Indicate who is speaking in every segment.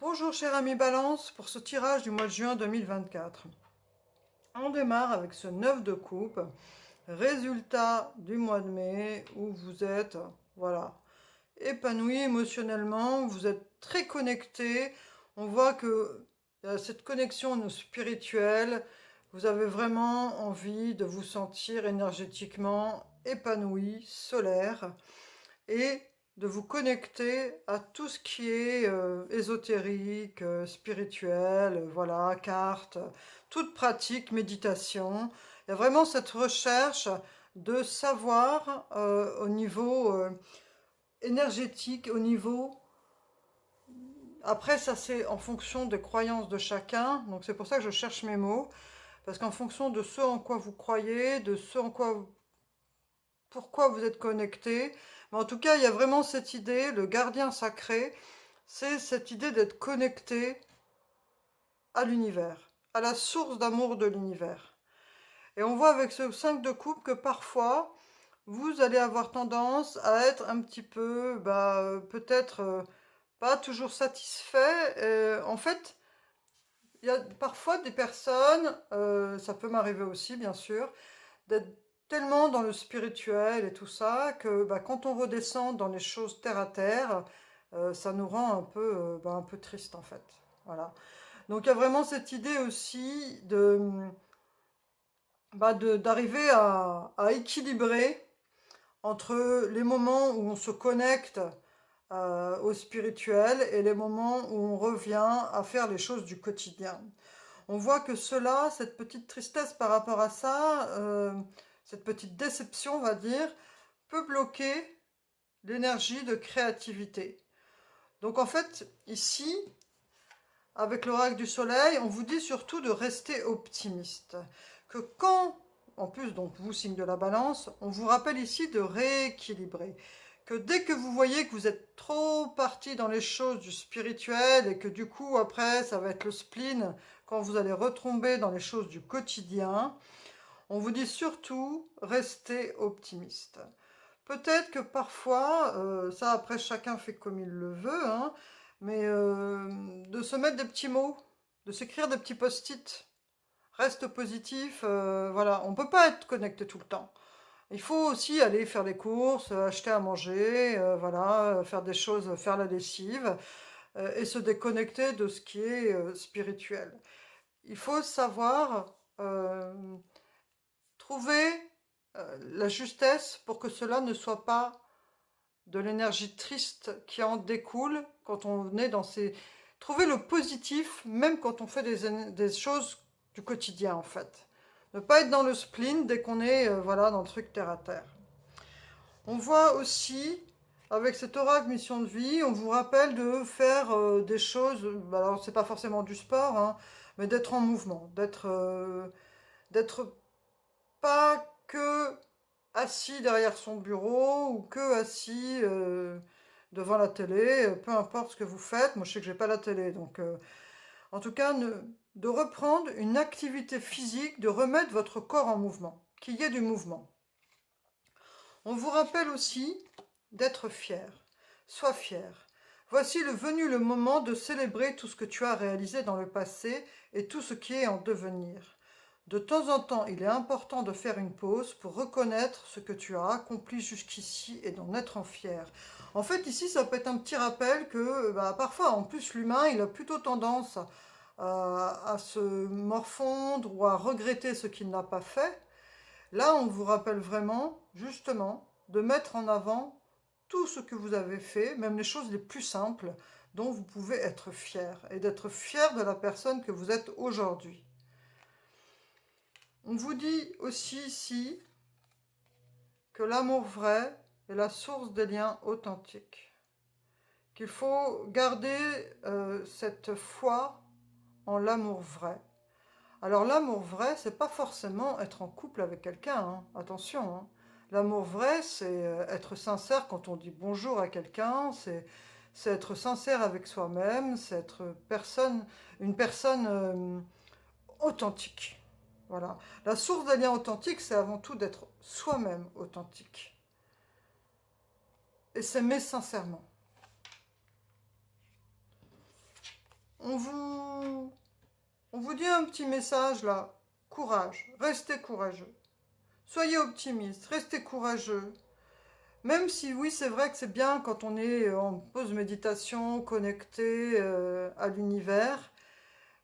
Speaker 1: Bonjour cher ami Balance, pour ce tirage du mois de juin 2024. On démarre avec ce 9 de coupe, résultat du mois de mai où vous êtes, voilà, épanoui émotionnellement, vous êtes très connecté. On voit que cette connexion spirituelle, vous avez vraiment envie de vous sentir énergétiquement épanoui, solaire et de vous connecter à tout ce qui est ésotérique, spirituel, voilà, cartes, toute pratique, méditation. Il y a vraiment cette recherche de savoir au niveau énergétique, au niveau... Après, ça c'est en fonction des croyances de chacun, donc c'est pour ça que je cherche mes mots, parce qu'en fonction de ce en quoi vous croyez, de ce en quoi pourquoi vous êtes connecté. Mais en tout cas, il y a vraiment cette idée, le gardien sacré, c'est cette idée d'être connecté à l'univers, à la source d'amour de l'univers. Et on voit avec ce 5 de coupe que parfois, vous allez avoir tendance à être un petit peu, peut-être pas toujours satisfait. En fait, il y a parfois des personnes, ça peut m'arriver aussi bien sûr, d'être tellement dans le spirituel et tout ça que quand on redescend dans les choses terre à terre, ça nous rend un peu triste en fait. Voilà. Donc il y a vraiment cette idée aussi d'arriver à équilibrer entre les moments où on se connecte au spirituel et les moments où on revient à faire les choses du quotidien. On voit que cela, cette petite tristesse par rapport à ça, cette petite déception, on va dire, peut bloquer l'énergie de créativité. Donc en fait, ici, avec l'oracle du soleil, on vous dit surtout de rester optimiste. Que quand, en plus, donc vous, signe de la balance, on vous rappelle ici de rééquilibrer. Que dès que vous voyez que vous êtes trop parti dans les choses du spirituel et que du coup, après, ça va être le spleen, quand vous allez retomber dans les choses du quotidien, on vous dit surtout restez optimiste. Peut-être que parfois, ça après chacun fait comme il le veut, hein, mais de se mettre des petits mots, de s'écrire des petits post-it, reste positif, voilà, on ne peut pas être connecté tout le temps. Il faut aussi aller faire les courses, acheter à manger, voilà, faire des choses, faire la lessive, et se déconnecter de ce qui est spirituel. Il faut savoir trouver la justesse pour que cela ne soit pas de l'énergie triste qui en découle quand on est dans ces... Trouver le positif, même quand on fait des choses du quotidien, en fait. Ne pas être dans le spleen dès qu'on est voilà, dans le truc terre à terre. On voit aussi, avec cet oracle mission de vie, on vous rappelle de faire des choses, alors c'est pas forcément du sport, hein, mais d'être en mouvement, d'être pas que assis derrière son bureau ou que assis devant la télé, peu importe ce que vous faites. Moi, je sais que j'ai pas la télé, donc en tout cas, de reprendre une activité physique, de remettre votre corps en mouvement, qu'il y ait du mouvement. On vous rappelle aussi d'être fier. Sois fier. Voici venu le moment de célébrer tout ce que tu as réalisé dans le passé et tout ce qui est en devenir. De temps en temps, il est important de faire une pause pour reconnaître ce que tu as accompli jusqu'ici et d'en être fier. En fait, ici, ça peut être un petit rappel que parfois, en plus, l'humain, il a plutôt tendance à se morfondre ou à regretter ce qu'il n'a pas fait. Là, on vous rappelle vraiment, justement, de mettre en avant tout ce que vous avez fait, même les choses les plus simples, dont vous pouvez être fier, et d'être fier de la personne que vous êtes aujourd'hui. On vous dit aussi ici que l'amour vrai est la source des liens authentiques, qu'il faut garder cette foi en l'amour vrai. Alors l'amour vrai, c'est pas forcément être en couple avec quelqu'un, hein. Attention, hein. L'amour vrai, c'est être sincère quand on dit bonjour à quelqu'un, c'est être sincère avec soi-même, c'est être une personne authentique. Voilà. La source des liens authentiques, c'est avant tout d'être soi-même authentique. Et s'aimer sincèrement. on vous dit un petit message là. Courage, restez courageux. Soyez optimiste, restez courageux. Même si oui, c'est vrai que c'est bien quand on est en pause méditation, connecté à l'univers.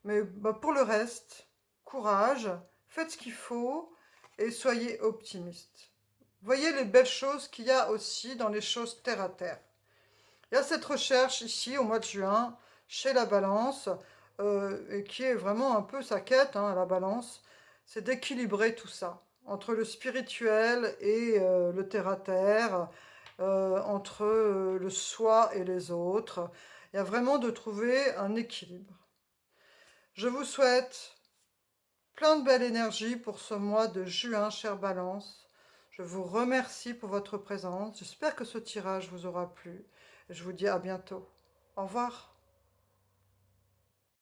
Speaker 1: Mais bah, pour le reste, courage, faites ce qu'il faut et soyez optimiste. Voyez les belles choses qu'il y a aussi dans les choses terre à terre. Il y a cette recherche ici au mois de juin chez la Balance, et qui est vraiment un peu sa quête, hein, la Balance, c'est d'équilibrer tout ça, entre le spirituel et le terre à terre, entre le soi et les autres. Il y a vraiment de trouver un équilibre. Je vous souhaite plein de belle énergie pour ce mois de juin, chère Balance. Je vous remercie pour votre présence. J'espère que ce tirage vous aura plu. Je vous dis à bientôt. Au revoir.